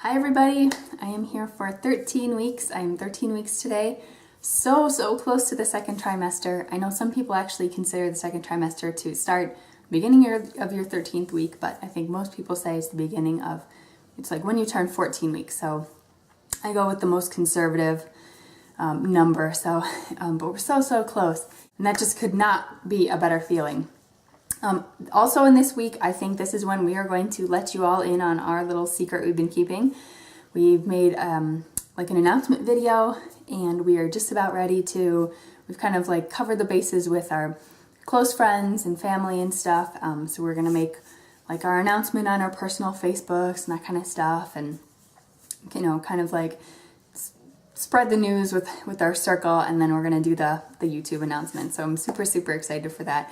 Hi everybody, I am here for 13 weeks. I'm 13 weeks today. So close to the second trimester. I know some people actually consider the second trimester to start beginning of your 13th week, but I think most people say it's the beginning of, it's like when you turn 14 weeks. So I go with the most conservative number. But we're so close. And that just could not be a better feeling. Also in this week, I think this is when we are going to let you all in on our little secret we've been keeping. We've made like an announcement video, and we are just about ready to, we've kind of like covered the bases with our close friends and family and stuff. So we're going to make like our announcement on our personal Facebooks and that kind of stuff, and you know, kind of like spread the news with our circle, and then we're going to do the YouTube announcement. So I'm super excited for that.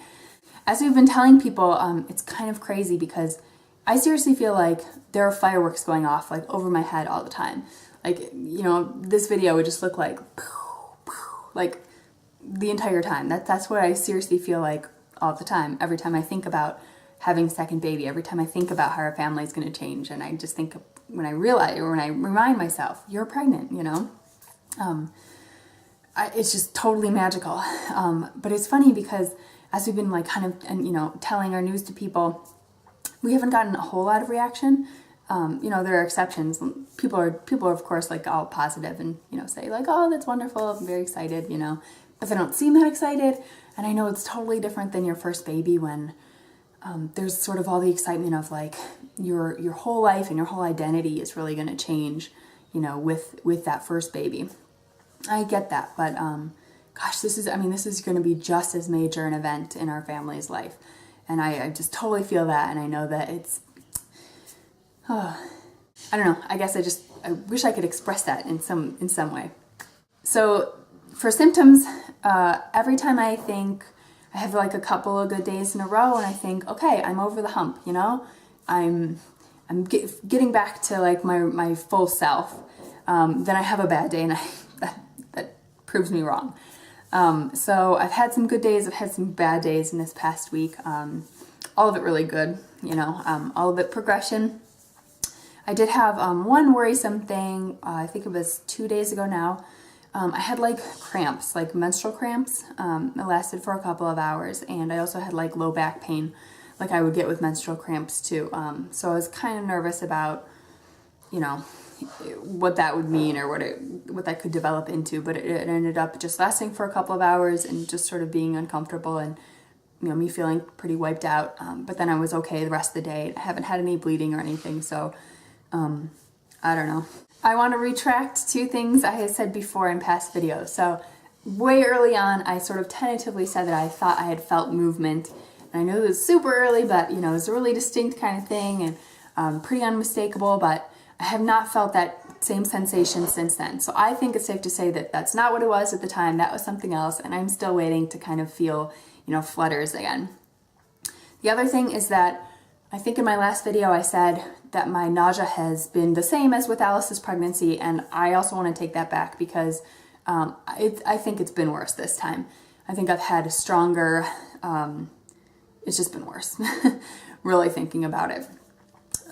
As we've been telling people, it's kind of crazy because I seriously feel like there are fireworks going off like over my head all the time. Like, you know, this video would just look like the entire time. That's what I seriously feel like all the time. Every time I think about having a second baby, every time I think about how our family is going to change, and I just think when I realize, or when I remind myself, you're pregnant, you know, it's just totally magical. But it's funny because as we've been like kind of, and you know, telling our news to people, we haven't gotten a whole lot of reaction. You know, there are exceptions. People are of course like all positive and, you know, say like, oh, that's wonderful, I'm very excited, you know, but they don't seem that excited. And I know it's totally different than your first baby when there's sort of all the excitement of like your whole life and your whole identity is really going to change, you know, with that first baby. I get that, but gosh, this is going to be just as major an event in our family's life. And I just totally feel that. And I know that it's, I don't know, I guess I wish I could express that in some way. So for symptoms, every time I think I have like a couple of good days in a row and I think, okay, I'm over the hump, you know, I'm getting back to like my full self, then I have a bad day, and that proves me wrong. So I've had some good days, I've had some bad days in this past week. All of it really good, you know, all of it progression. I did have one worrisome thing, I think it was 2 days ago now. I had like cramps, like menstrual cramps. It lasted for a couple of hours, and I also had like low back pain, like I would get with menstrual cramps too. So I was kind of nervous about, you know, what that would mean or what that could develop into, but it ended up just lasting for a couple of hours and just sort of being uncomfortable and, you know, me feeling pretty wiped out. But then I was okay the rest of the day. I haven't had any bleeding or anything, so I don't know. I want to retract two things I had said before in past videos. So way early on, I sort of tentatively said that I thought I had felt movement. And I know it was super early, but you know, it was a really distinct kind of thing and pretty unmistakable, but I have not felt that same sensation since then. So I think it's safe to say that that's not what it was at the time. That was something else, and I'm still waiting to kind of feel, you know, flutters again. The other thing is that I think in my last video I said that my nausea has been the same as with Alice's pregnancy, and I also want to take that back because I think it's been worse this time. I think I've had a stronger, it's just been worse, really thinking about it.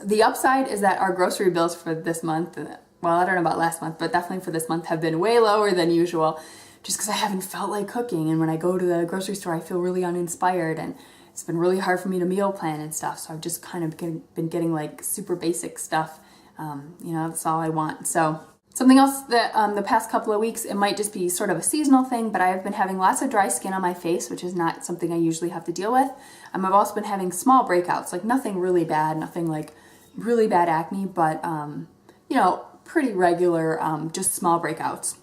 The upside is that our grocery bills for this month, well, I don't know about last month, but definitely for this month have been way lower than usual, just because I haven't felt like cooking. And when I go to the grocery store, I feel really uninspired, and it's been really hard for me to meal plan and stuff. So I've just kind of been getting like super basic stuff. You know, that's all I want. So something else that the past couple of weeks, it might just be sort of a seasonal thing, but I've been having lots of dry skin on my face, which is not something I usually have to deal with. I've also been having small breakouts, like nothing really bad, nothing like really bad acne, but you know, pretty regular, just small breakouts.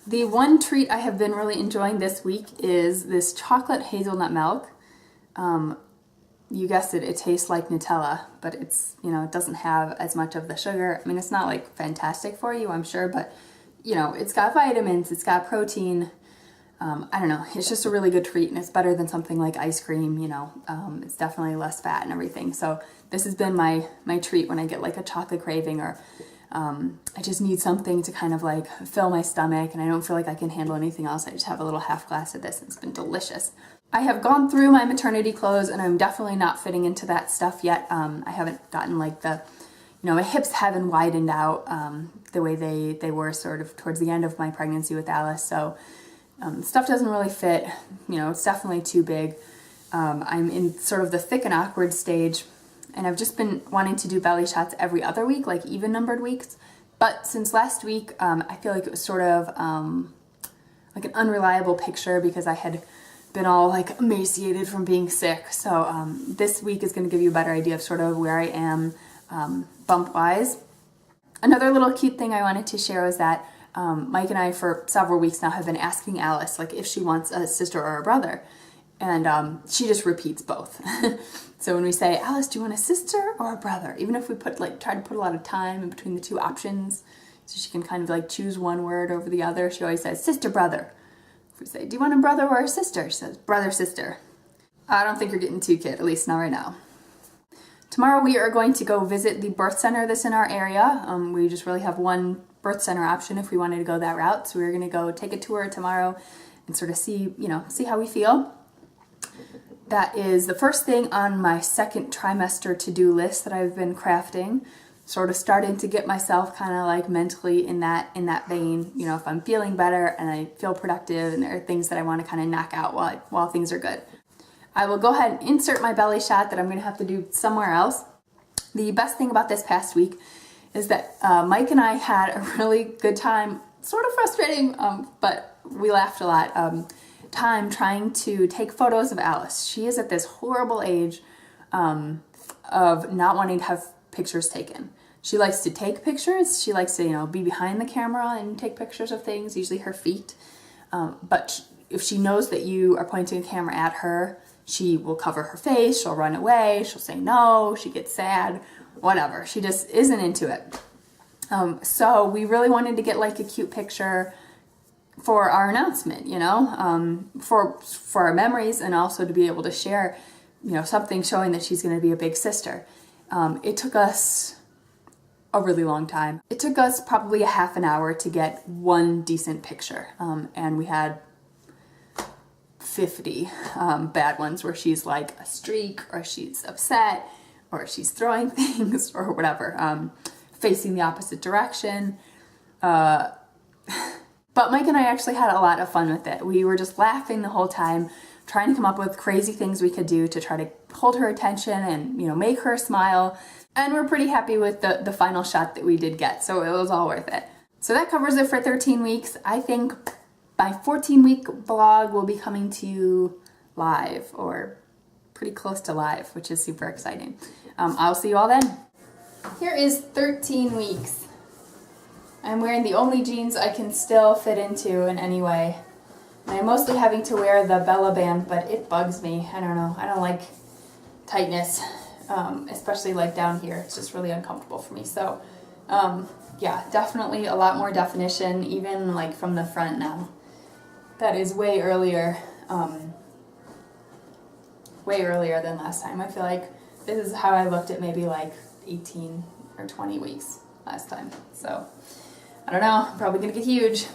The one treat I have been really enjoying this week is this chocolate hazelnut milk. You guessed it, it tastes like Nutella, but it's, you know, it doesn't have as much of the sugar. I mean, it's not like fantastic for you, I'm sure, but you know, it's got vitamins, it's got protein. I don't know, it's just a really good treat, and it's better than something like ice cream, you know. It's definitely less fat and everything. So this has been my treat when I get like a chocolate craving, or I just need something to kind of like fill my stomach and I don't feel like I can handle anything else. I just have a little half glass of this, and it's been delicious. I have gone through my maternity clothes, and I'm definitely not fitting into that stuff yet. I haven't gotten like the, my hips haven't widened out the way they were sort of towards the end of my pregnancy with Alice. So stuff doesn't really fit. It's definitely too big. I'm in sort of the thick and awkward stage, and I've just been wanting to do belly shots every other week, like even numbered weeks. But since last week, I feel like it was sort of like an unreliable picture because I had been all like emaciated from being sick. So this week is going to give you a better idea of sort of where I am bump wise. Another little cute thing I wanted to share was that Mike and I for several weeks now have been asking Alice like if she wants a sister or a brother, and she just repeats both. So when we say, Alice, do you want a sister or a brother? Even if we try to put a lot of time in between the two options so she can kind of like choose one word over the other, she always says sister, brother. If we say, do you want a brother or a sister? She says brother, sister. I don't think you're getting too kid, at least not right now. Tomorrow we are going to go visit the birth center that's in our area. We just really have one birth center option if we wanted to go that route. So we're going to go take a tour tomorrow and sort of see how we feel. That is the first thing on my second trimester to-do list that I've been crafting. Sort of starting to get myself kind of like mentally in that vein. If I'm feeling better and I feel productive and there are things that I want to kind of knock out while things are good. I will go ahead and insert my belly shot that I'm going to have to do somewhere else. The best thing about this past week is that Mike and I had a really good time, sort of frustrating, but we laughed a lot, time trying to take photos of Alice. She is at this horrible age of not wanting to have pictures taken. She likes to take pictures. She likes to, be behind the camera and take pictures of things, usually her feet. But if she knows that you are pointing a camera at her, she will cover her face, she'll run away, she'll say no, she gets sad, whatever. She just isn't into it. So we really wanted to get like a cute picture for our announcement, for our memories, and also to be able to share, something showing that she's going to be a big sister. It took us a really long time. It took us probably a half an hour to get one decent picture, and we had 50 bad ones where she's like a streak, or she's upset, or she's throwing things, or whatever, facing the opposite direction. But Mike and I actually had a lot of fun with it. We were just laughing the whole time, trying to come up with crazy things we could do to try to hold her attention and, make her smile. And we're pretty happy with the final shot that we did get, so it was all worth it. So that covers it for 13 weeks. I think my 14-week vlog will be coming to you live, or pretty close to live, which is super exciting. I'll see you all then. Here is 13 weeks. I'm wearing the only jeans I can still fit into in any way. And I'm mostly having to wear the Bella band, but it bugs me. I don't know. I don't like tightness, especially like down here. It's just really uncomfortable for me. So, yeah, definitely a lot more definition, even like from the front now. That is way earlier than last time. I feel like this is how I looked at maybe like 18 or 20 weeks last time. So, I don't know, I'm probably gonna get huge.